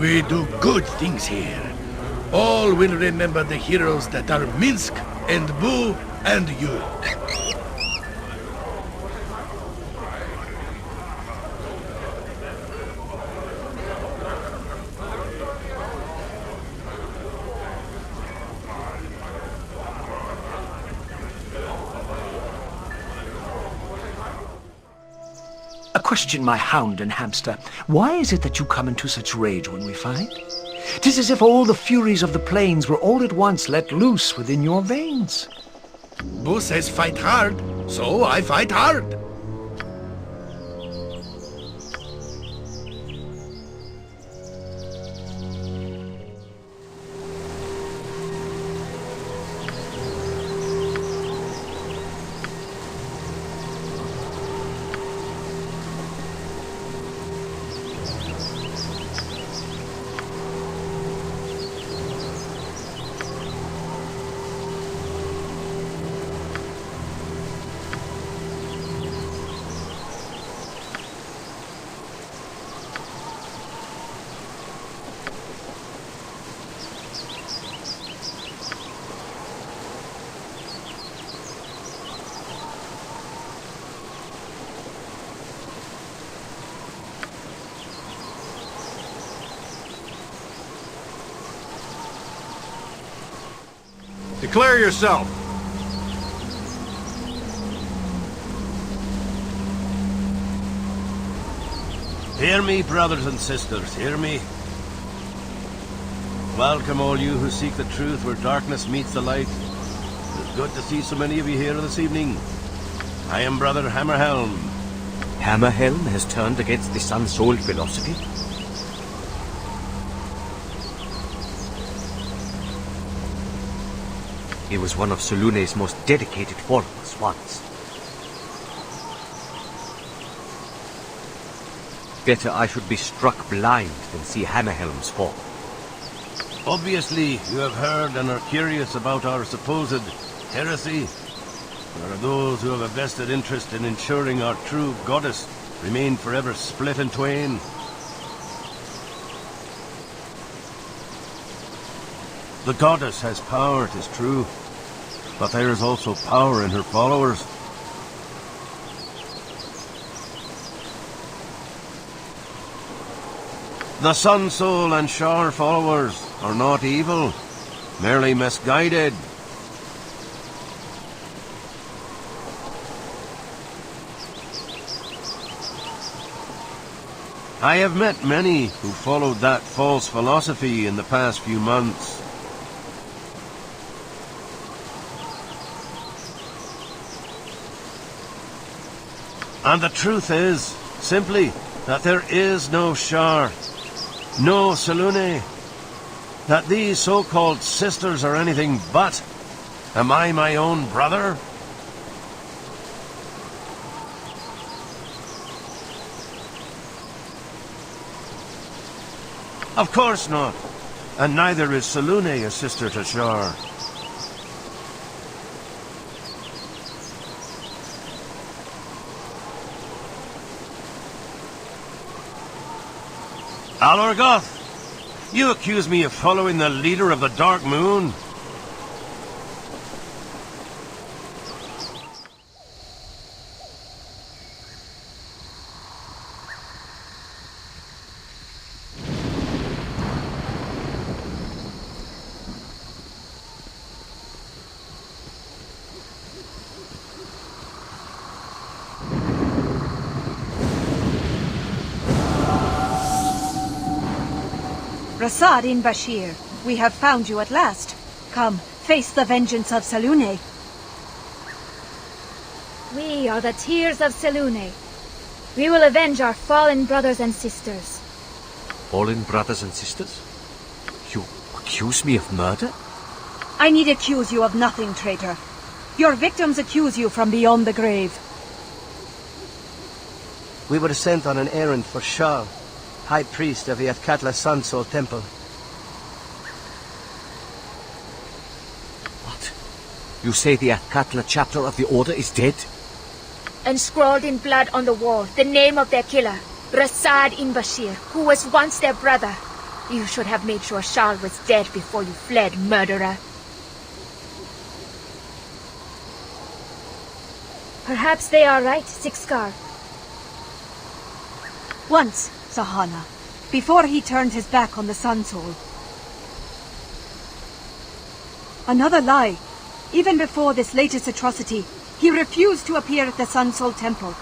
We do good things here. All will remember the heroes that are Minsk and Boo and you. A question, my hound and hamster. Why is it that you come into such rage when we fight? 'Tis as if all the furies of the plains were all at once let loose within your veins. Boo says fight hard, so I fight hard. Declare yourself. Hear me, brothers and sisters, hear me. Welcome all you who seek the truth where darkness meets the light. It's good to see so many of you here this evening. I am Brother Hammerhelm. Hammerhelm has turned against the sun-souled philosophy? He was one of Solune's most dedicated followers once. Better I should be struck blind than see Hammerhelm's fall. Obviously, you have heard and are curious about our supposed heresy. There are those who have a vested interest in ensuring our true goddess remain forever split in twain. The goddess has power, 'tis true, but there is also power in her followers. The Sun Soul and Shar followers are not evil, merely misguided. I have met many who followed that false philosophy in the past few months. And the truth is, simply, that there is no Shar, no Selune, that these so-called sisters are anything but. Am I my own brother? Of course not, and neither is Selune a sister to Shar. Alorgoth, you accuse me of following the leader of the Dark Moon? Rasad in Bashir, we have found you at last. Come, face the vengeance of Selune. We are the tears of Selune. We will avenge our fallen brothers and sisters. Fallen brothers and sisters? You accuse me of murder? I need accuse you of nothing, traitor. Your victims accuse you from beyond the grave. We were sent on an errand for Shar, High Priest of the Athkatla Sun Soul Temple. What? You say the Athkatla chapter of the Order is dead? And scrawled in blood on the wall, the name of their killer, Rasad in Bashir, who was once their brother. You should have made sure Charles was dead before you fled, murderer. Perhaps they are right, Sixcar. Once, Sahana, before he turned his back on the Sun Soul. Another lie. Even before this latest atrocity, he refused to appear at the Sun Soul Temple.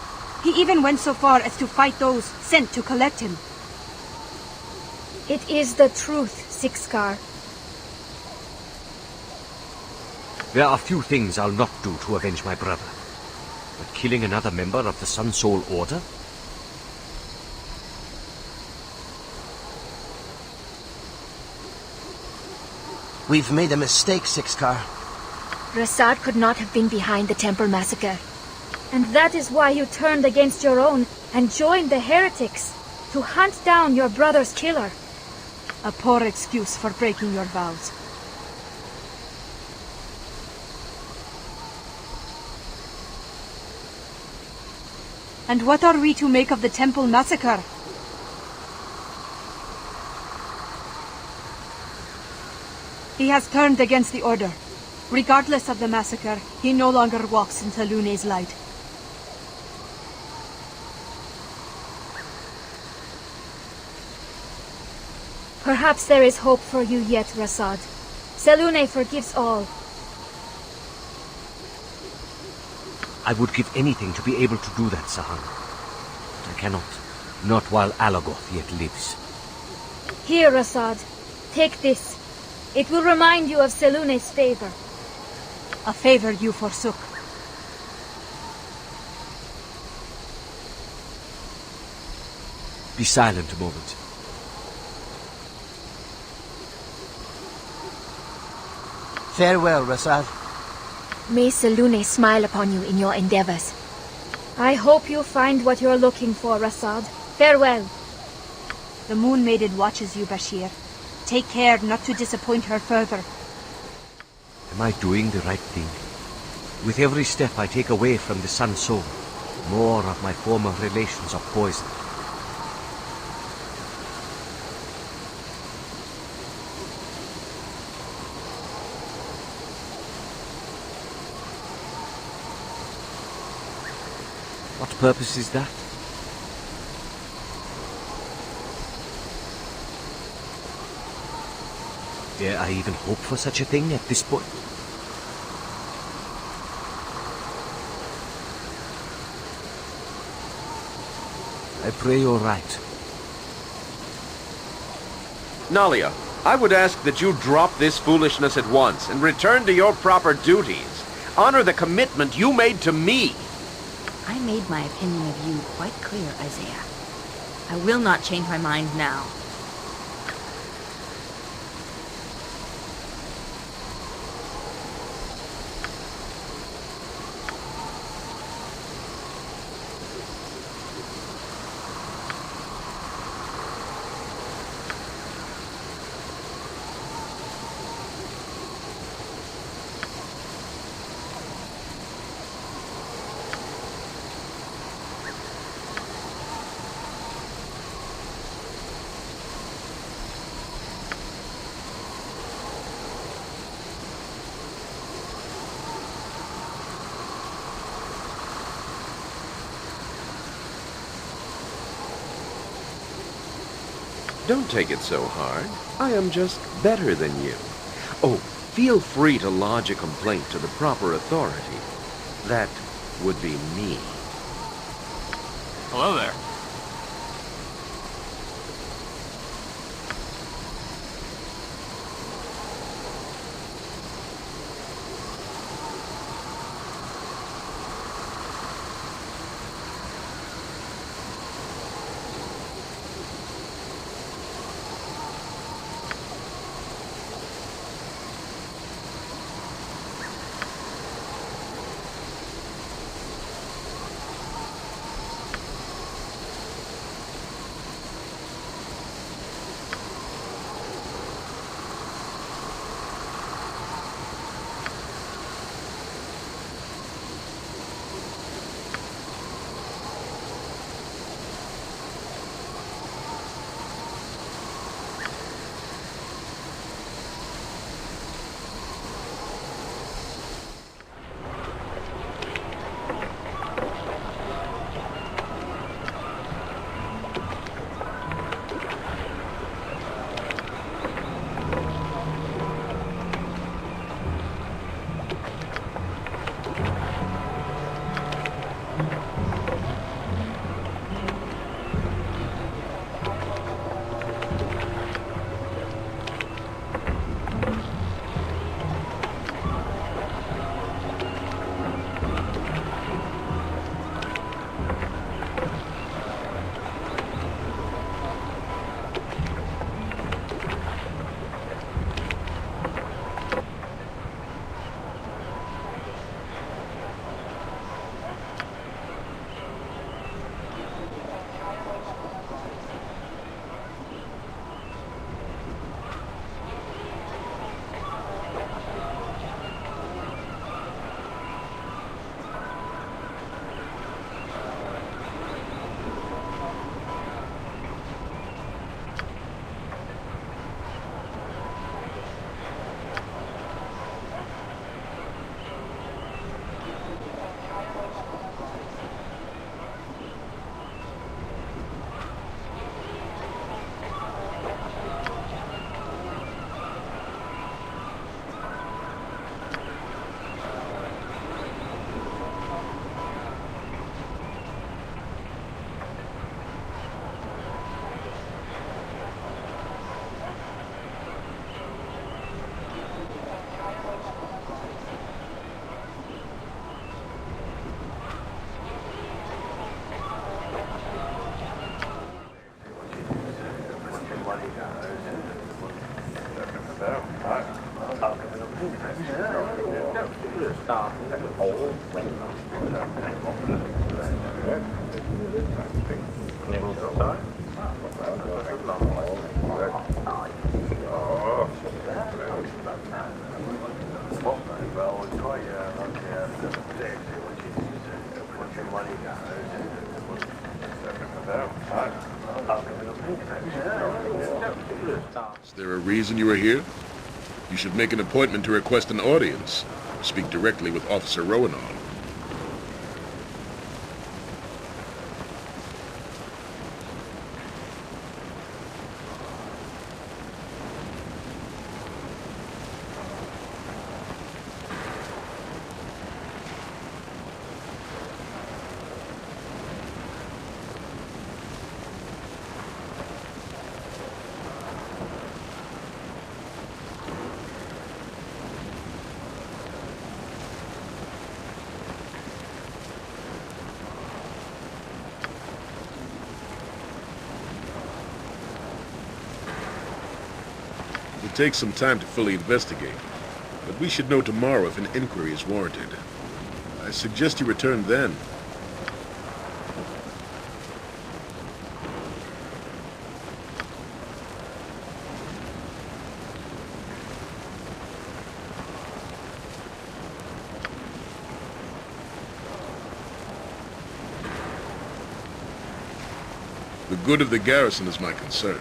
He even went so far as to fight those sent to collect him. It is the truth, Sixcar. There are few things I'll not do to avenge my brother. But killing another member of the Sun Soul Order? We've made a mistake, Sixcar. Rasad could not have been behind the temple massacre. And that is why you turned against your own and joined the heretics, to hunt down your brother's killer. A poor excuse for breaking your vows. And what are we to make of the temple massacre? He has turned against the Order. Regardless of the massacre, he no longer walks in Salune's light. Perhaps there is hope for you yet, Rasad. Selune forgives all. I would give anything to be able to do that, Sahana. But I cannot. Not while Alagoth yet lives. Here, Rasad. Take this. It will remind you of Selune's favor. A favor you forsook. Be silent a moment. Farewell, Rasad. May Selune smile upon you in your endeavors. I hope you find what you're looking for, Rasad. Farewell. The Moon Maiden watches you, Bashir. Take care not to disappoint her further. Am I doing the right thing? With every step I take away from the Sun Soul, more of my former relations are poisoned. What purpose is that? Dare I even hope for such a thing at this point? I pray you're right. Nalia, I would ask that you drop this foolishness at once and return to your proper duties. Honor the commitment you made to me. I made my opinion of you quite clear, Isaiah. I will not change my mind now. Don't take it so hard. I am just better than you. Oh, feel free to lodge a complaint to the proper authority. That would be me. Hello there. Is there a reason you are here? You should make an appointment to request an audience. Speak directly with Officer Rowanall. It will take some time to fully investigate, but we should know tomorrow if an inquiry is warranted. I suggest you return then. The good of the garrison is my concern.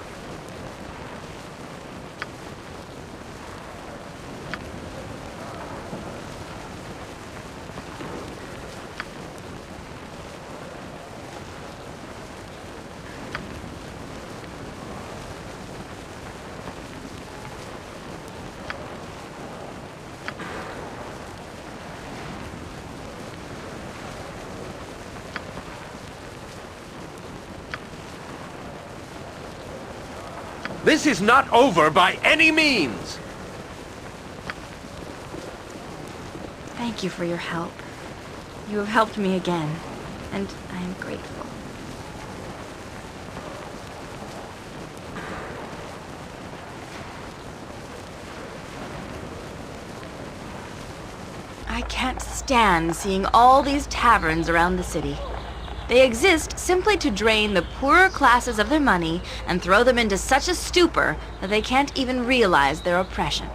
This is not over by any means! Thank you for your help. You have helped me again, and I am grateful. I can't stand seeing all these taverns around the city. They exist simply to drain the poorer classes of their money and throw them into such a stupor that they can't even realize their oppression.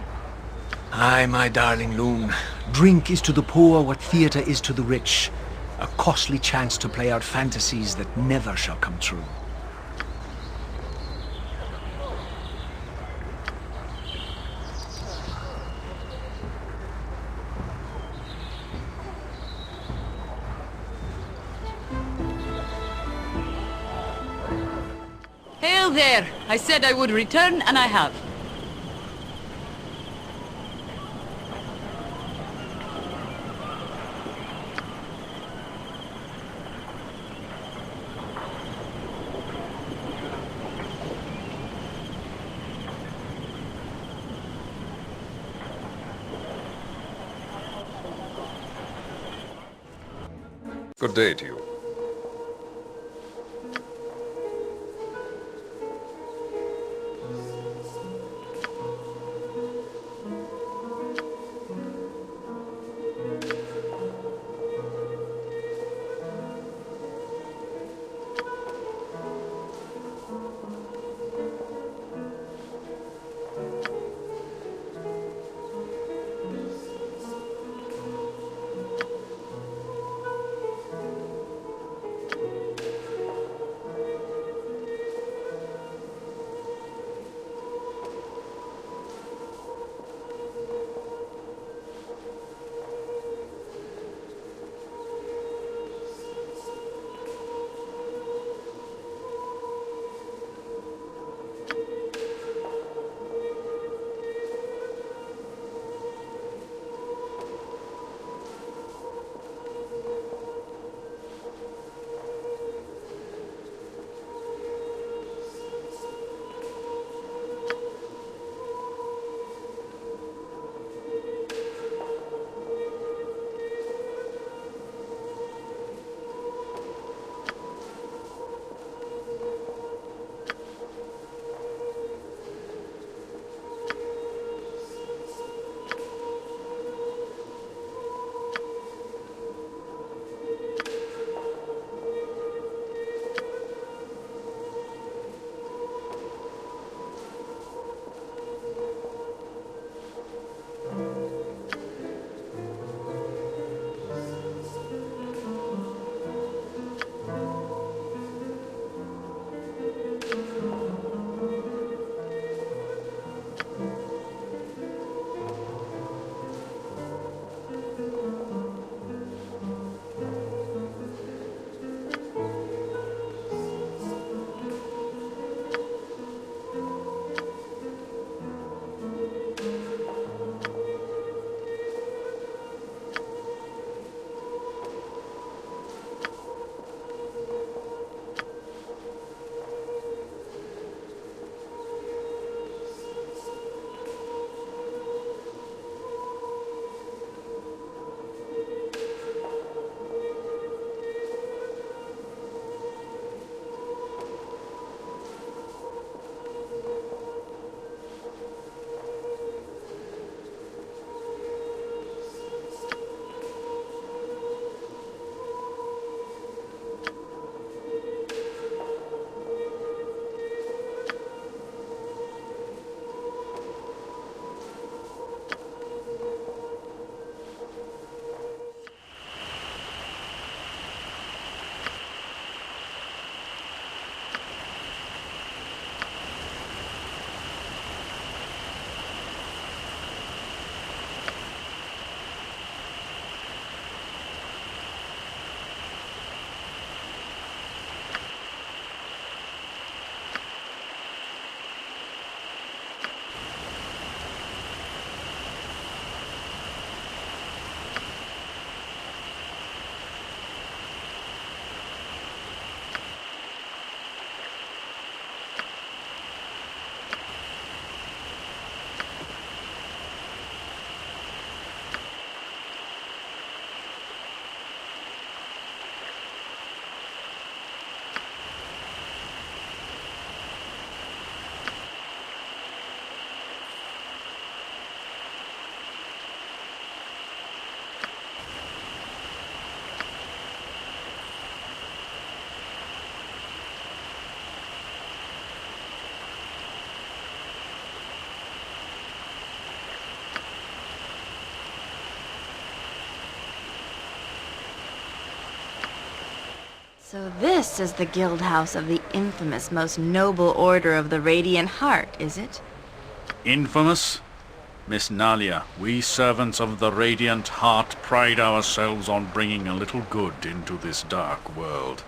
Aye, my darling Loon. Drink is to the poor what theatre is to the rich. A costly chance to play out fantasies that never shall come true. Hail there! I said I would return, and I have. Good day to you. So this is the guild house of the infamous Most Noble Order of the Radiant Heart, is it? Infamous? Miss Nalia, we servants of the Radiant Heart pride ourselves on bringing a little good into this dark world.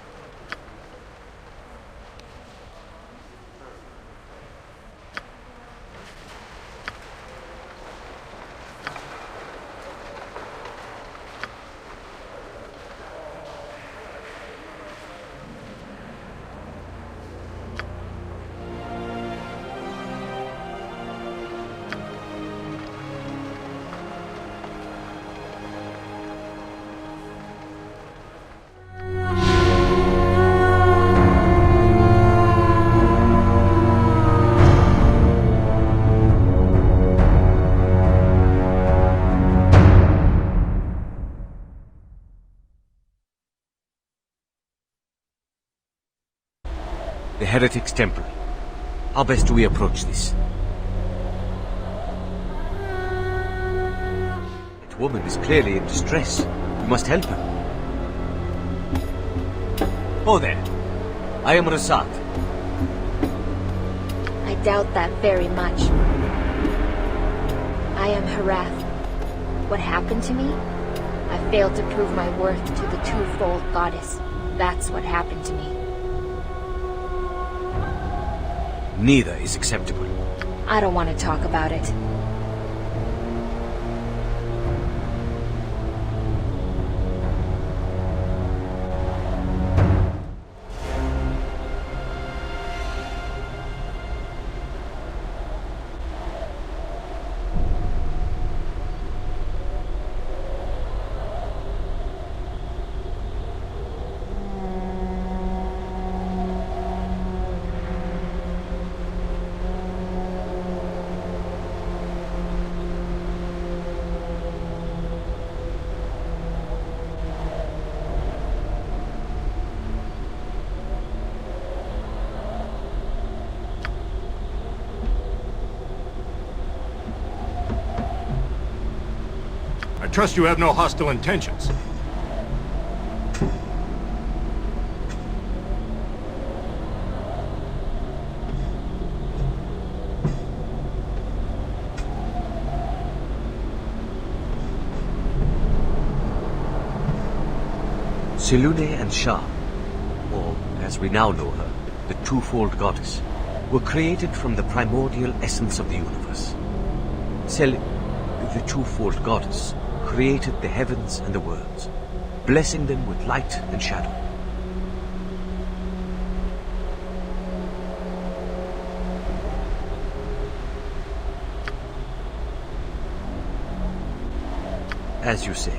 The Heretic's Temple. How best do we approach this? That woman is clearly in distress. We must help her. Oh there. I am Rasad. I doubt that very much. I am Harath. What happened to me? I failed to prove my worth to the twofold goddess. That's what happened to me. Neither is acceptable. I don't want to talk about it. I trust you have no hostile intentions. Selune and Shah, or as we now know her, the twofold goddess, were created from the primordial essence of the universe. The twofold goddess, created the heavens and the worlds, blessing them with light and shadow. As you say.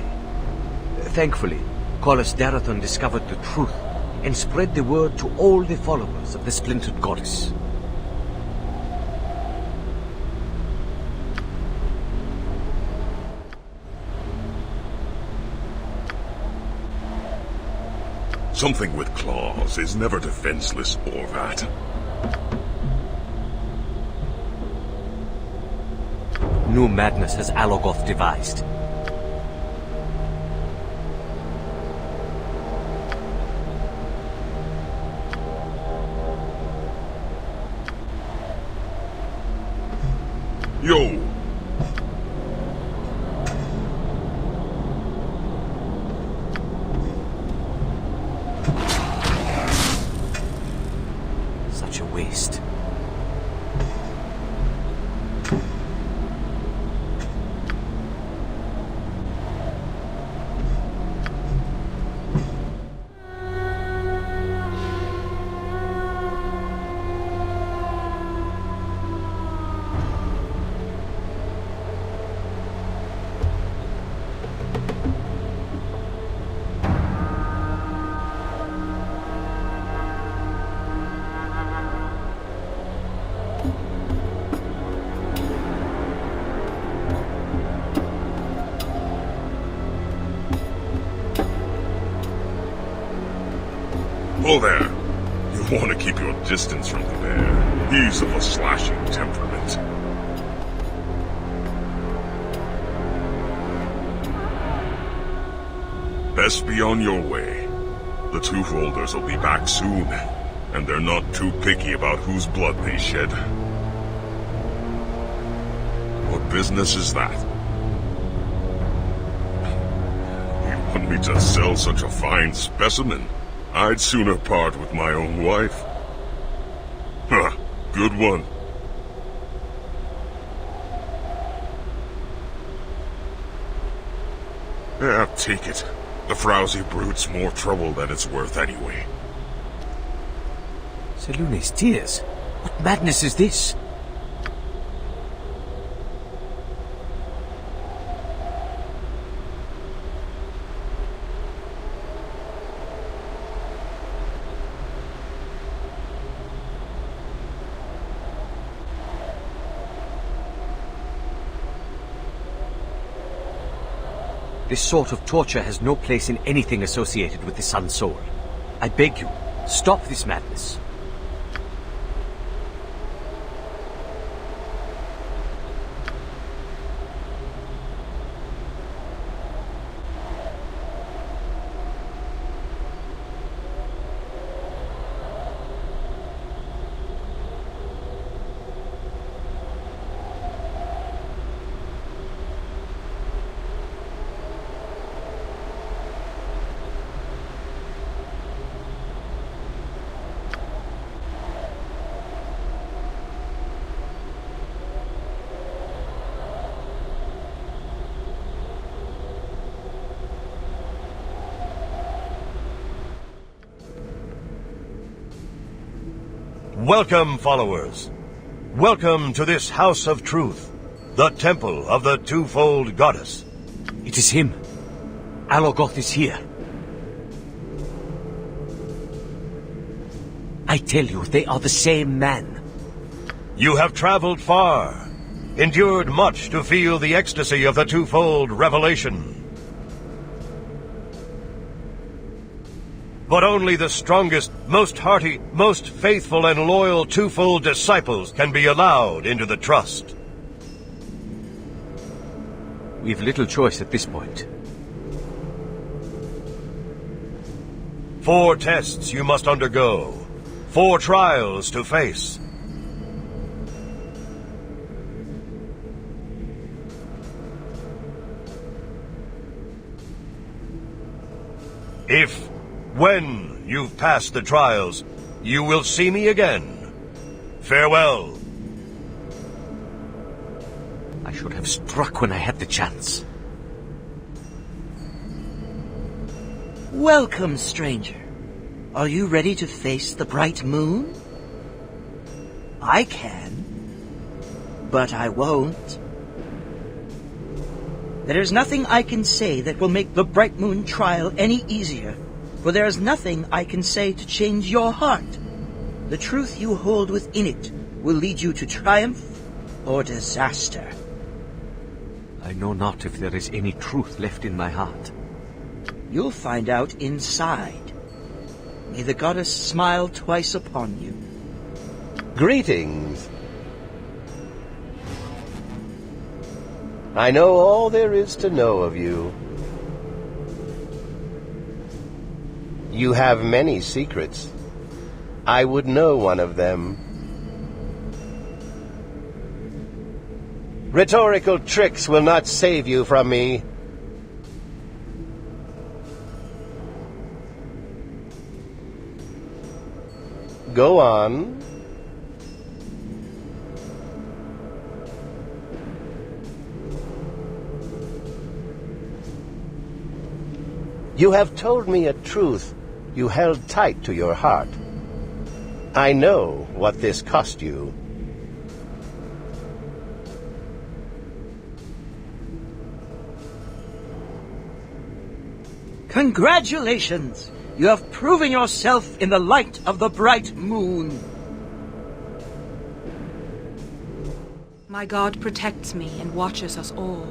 Thankfully, Kolis Darathon discovered the truth and spread the word to all the followers of the splintered goddess. Something with claws is never defenseless, Orvat. New madness has Alogoth devised. Yo! Such a waste. Oh there! You want to keep your distance from the bear. He's of a slashing temperament. Best be on your way. The Two-Folders will be back soon, and they're not too picky about whose blood they shed. What business is that? You want me to sell such a fine specimen? I'd sooner part with my own wife. Huh, good one. Yeah, take it. The frowsy brute's more trouble than it's worth anyway. Selune's tears? What madness is this? This sort of torture has no place in anything associated with the Sun Soul. I beg you, stop this madness. Welcome, followers. Welcome to this House of Truth, the Temple of the Twofold Goddess. It is him. Alogoth is here. I tell you, they are the same man. You have traveled far, endured much to feel the ecstasy of the twofold revelation. But only the strongest, most hearty, most faithful and loyal twofold disciples can be allowed into the trust. We've little choice at this point. 4 tests you must undergo, 4 trials to face. When you've passed the trials, you will see me again. Farewell. I should have struck when I had the chance. Welcome, stranger. Are you ready to face the bright moon? I can, but I won't. There is nothing I can say that will make the bright moon trial any easier. For there is nothing I can say to change your heart. The truth you hold within it will lead you to triumph or disaster. I know not if there is any truth left in my heart. You'll find out inside. May the goddess smile twice upon you. Greetings. I know all there is to know of you. You have many secrets. I would know one of them. Rhetorical tricks will not save you from me. Go on. You have told me a truth you held tight to your heart. I know what this cost you. Congratulations! You have proven yourself in the light of the bright moon. My God protects me and watches us all.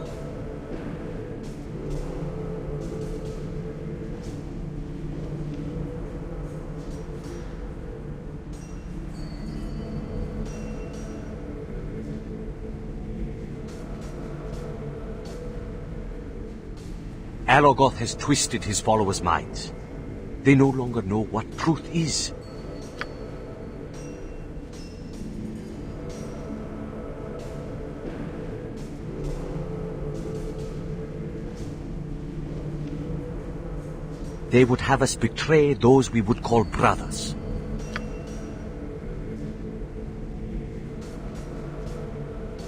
Alogoth has twisted his followers' minds. They no longer know what truth is. They would have us betray those we would call brothers.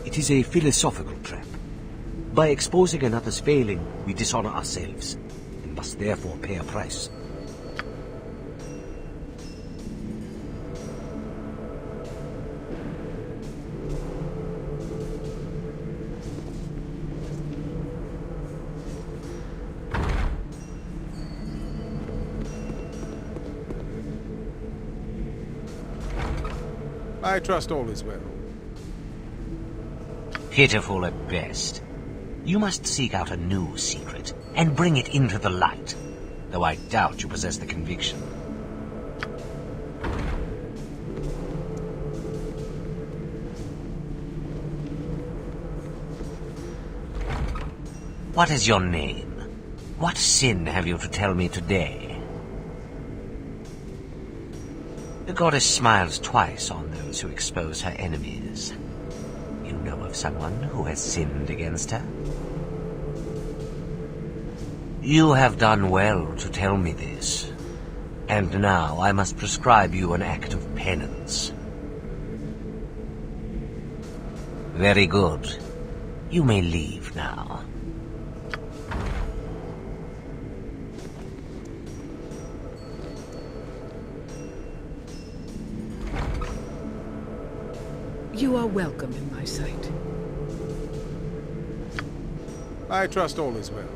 It is a philosophical trap. By exposing another's failing, we dishonor ourselves, and must therefore pay a price. I trust all is well. Pitiful at best. You must seek out a new secret, and bring it into the light, though I doubt you possess the conviction. What is your name? What sin have you to tell me today? The goddess smiles twice on those who expose her enemies. You know of someone who has sinned against her? You have done well to tell me this. And now I must prescribe you an act of penance. Very good. You may leave now. You are welcome in my sight. I trust all is well.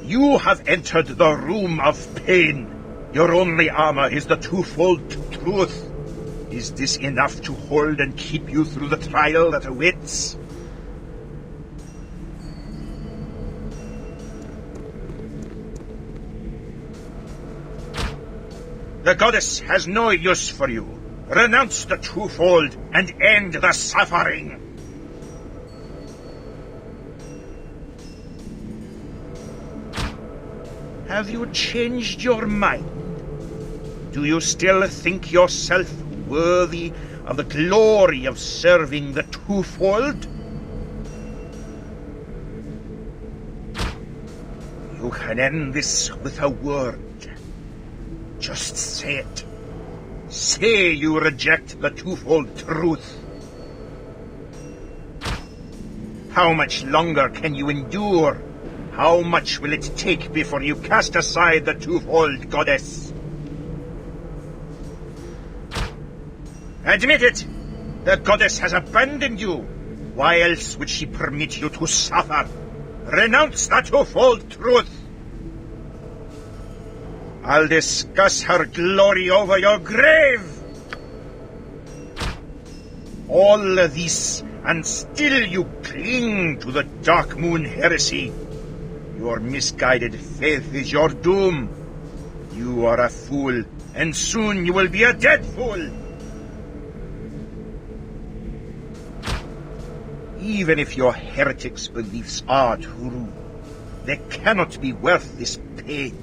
You have entered the room of pain. Your only armor is the twofold truth. Is this enough to hold and keep you through the trial that awaits? The goddess has no use for you. Renounce the twofold and end the suffering. Have you changed your mind? Do you still think yourself worthy of the glory of serving the twofold? You can end this with a word. Just say it. Say you reject the twofold truth. How much longer can you endure? How much will it take before you cast aside the twofold, goddess? Admit it! The goddess has abandoned you. Why else would she permit you to suffer? Renounce the twofold truth. I'll discuss her glory over your grave. All this, and still you cling to the Dark Moon heresy. Your misguided faith is your doom. You are a fool, and soon you will be a dead fool. Even if your heretics' beliefs are true, they cannot be worth this pain.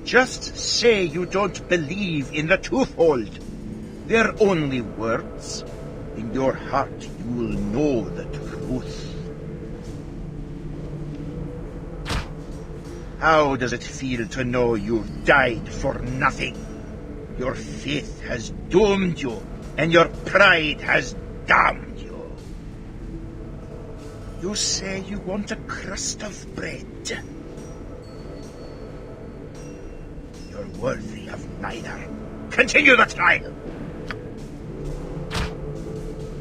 Just say you don't believe in the twofold. They're only words. In your heart you will know the truth. How does it feel to know you've died for nothing? Your faith has doomed you, and your pride has damned you. You say you want a crust of bread. You're worthy of neither. Continue the trial.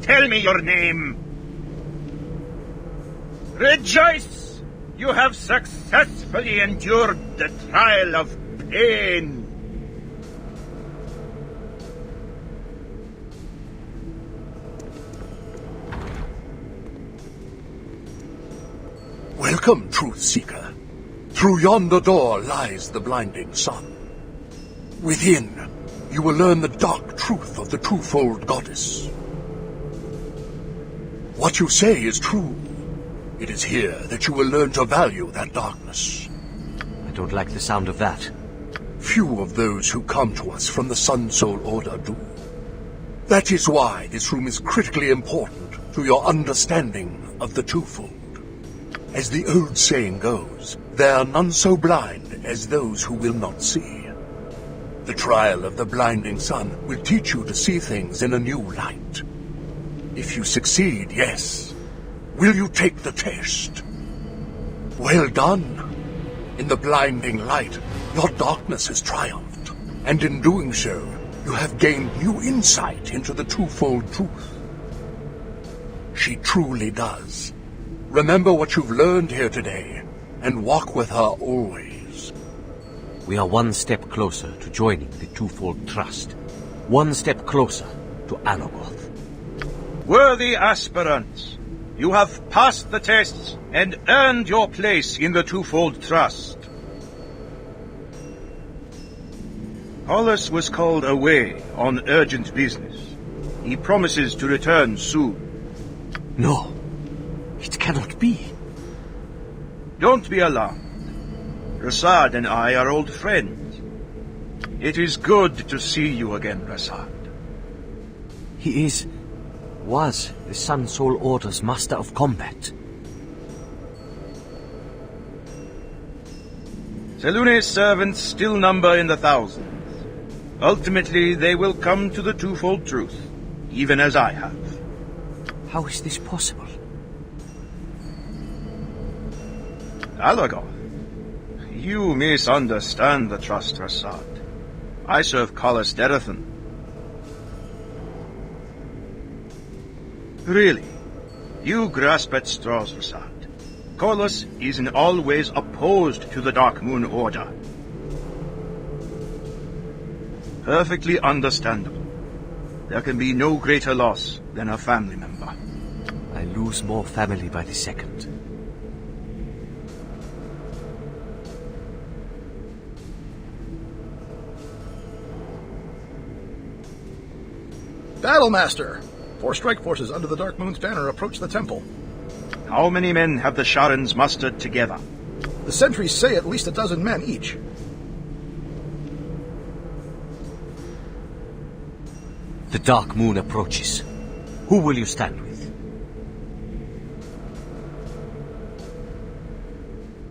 Tell me your name. Rejoice! You have successfully endured the trial of pain. Welcome, Truth Seeker. Through yonder door lies the blinding sun. Within, you will learn the dark truth of the twofold goddess. What you say is true. It is here that you will learn to value that darkness. I don't like the sound of that. Few of those who come to us from the Sun Soul Order do. That is why this room is critically important to your understanding of the twofold. As the old saying goes, there are none so blind as those who will not see. The trial of the blinding sun will teach you to see things in a new light. If you succeed, yes. Will you take the test? Well done. In the blinding light, your darkness has triumphed, and in doing so, you have gained new insight into the twofold truth. She truly does. Remember what you've learned here today, and walk with her always. We are one step closer to joining the twofold trust. One step closer to Alogoth. Worthy aspirants, you have passed the tests and earned your place in the twofold trust. Paulus was called away on urgent business. He promises to return soon. No, it cannot be. Don't be alarmed. Rasad and I are old friends. It is good to see you again, Rasad. He was the Sun Soul Order's Master of Combat. Selune's servants still number in the thousands. Ultimately, they will come to the twofold truth, even as I have. How is this possible? Alogoth, you misunderstand the trust, Rasad. I serve Kalas Derathan. Really, you grasp at straws, Rasad. Kolos is in all ways opposed to the Dark Moon Order. Perfectly understandable. There can be no greater loss than a family member. I lose more family by the second. Battlemaster! 4 strike forces under the Dark Moon's banner approach the temple. How many men have the Sharans mustered together? The sentries say at least 12 men each. The Dark Moon approaches. Who will you stand with?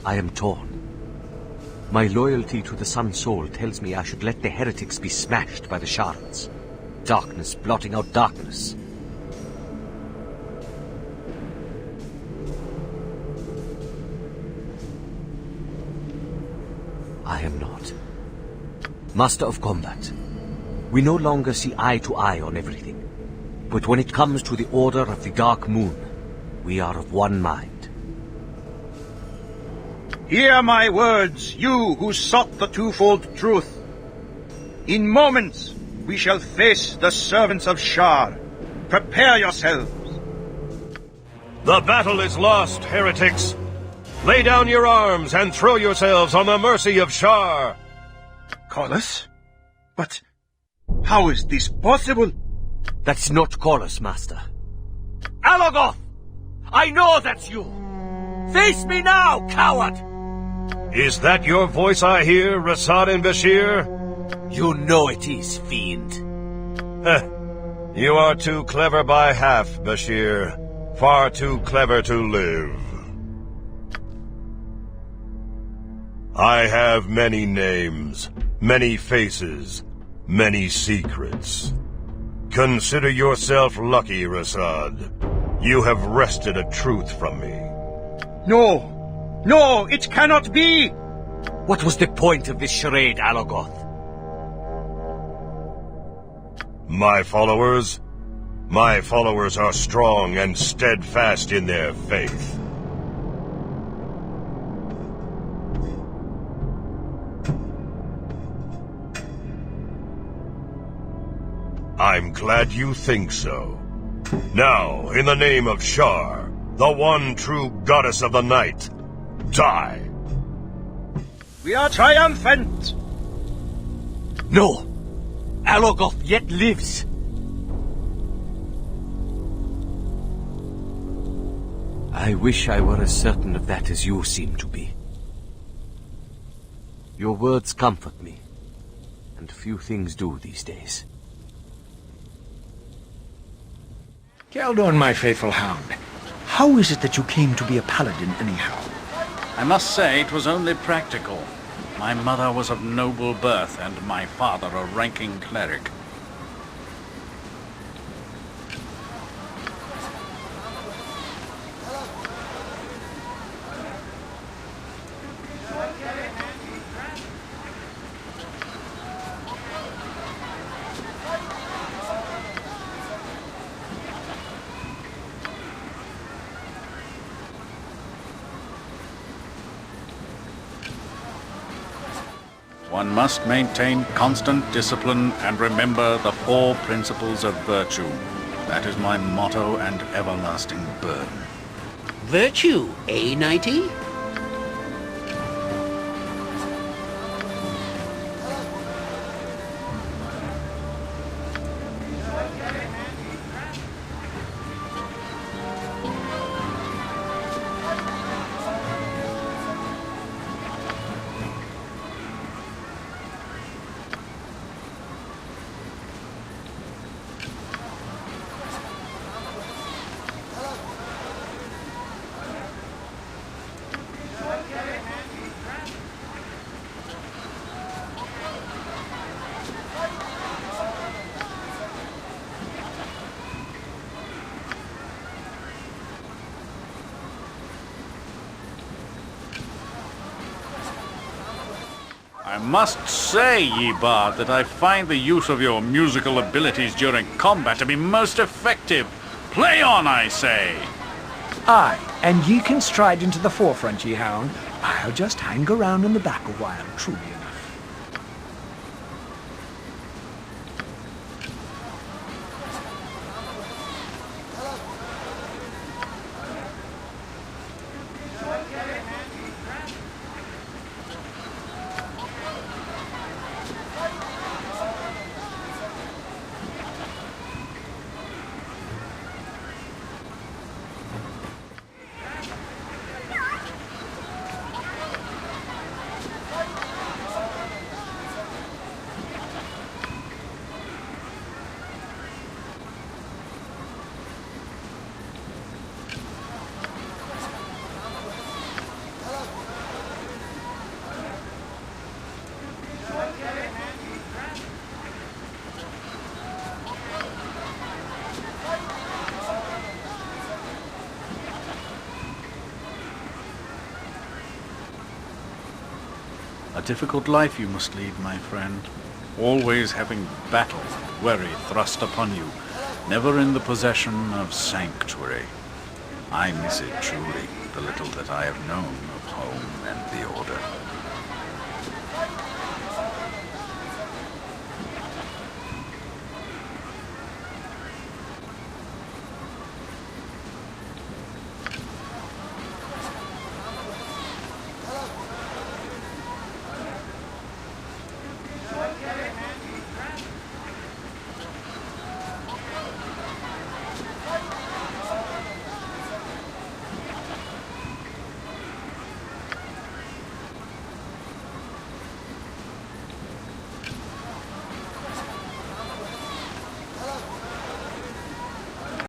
I am torn. My loyalty to the Sun Soul tells me I should let the heretics be smashed by the Sharans. Darkness blotting out darkness. I am not. Master of Combat. We no longer see eye to eye on everything. But when it comes to the Order of the Dark Moon, we are of one mind. Hear my words, you who sought the twofold truth. In moments, we shall face the servants of Shar. Prepare yourselves. The battle is lost, heretics. Lay down your arms and throw yourselves on the mercy of Shar. Kolos? But how is this possible? That's not Kolos, Master. Alogoth! I know that's you! Face me now, coward! Is that your voice I hear, Rasad and Bashir? You know it is, fiend. You are too clever by half, Bashir. Far too clever to live. I have many names, many faces, many secrets. Consider yourself lucky, Rasad. You have wrested a truth from me. No! No, it cannot be! What was the point of this charade, Alogoth? My followers are strong and steadfast in their faith. I'm glad you think so. Now, in the name of Shar, the one true goddess of the night, die. We are triumphant! No! Alogoth yet lives! I wish I were as certain of that as you seem to be. Your words comfort me, and few things do these days. Galdorn, my faithful hound, how is it that you came to be a paladin anyhow? I must say it was only practical. My mother was of noble birth, and my father a ranking cleric. One must maintain constant discipline and remember the 4 principles of virtue. That is my motto and everlasting burden. Virtue, eh, Knighty? I must say, ye bard, that I find the use of your musical abilities during combat to be most effective. Play on, I say! Aye, and ye can stride into the forefront, ye hound. I'll just hang around in the back a while, truly enough. A difficult life you must lead, my friend. Always having battle and worry thrust upon you, never in the possession of sanctuary. I miss it truly, the little that I have known of home and the Order.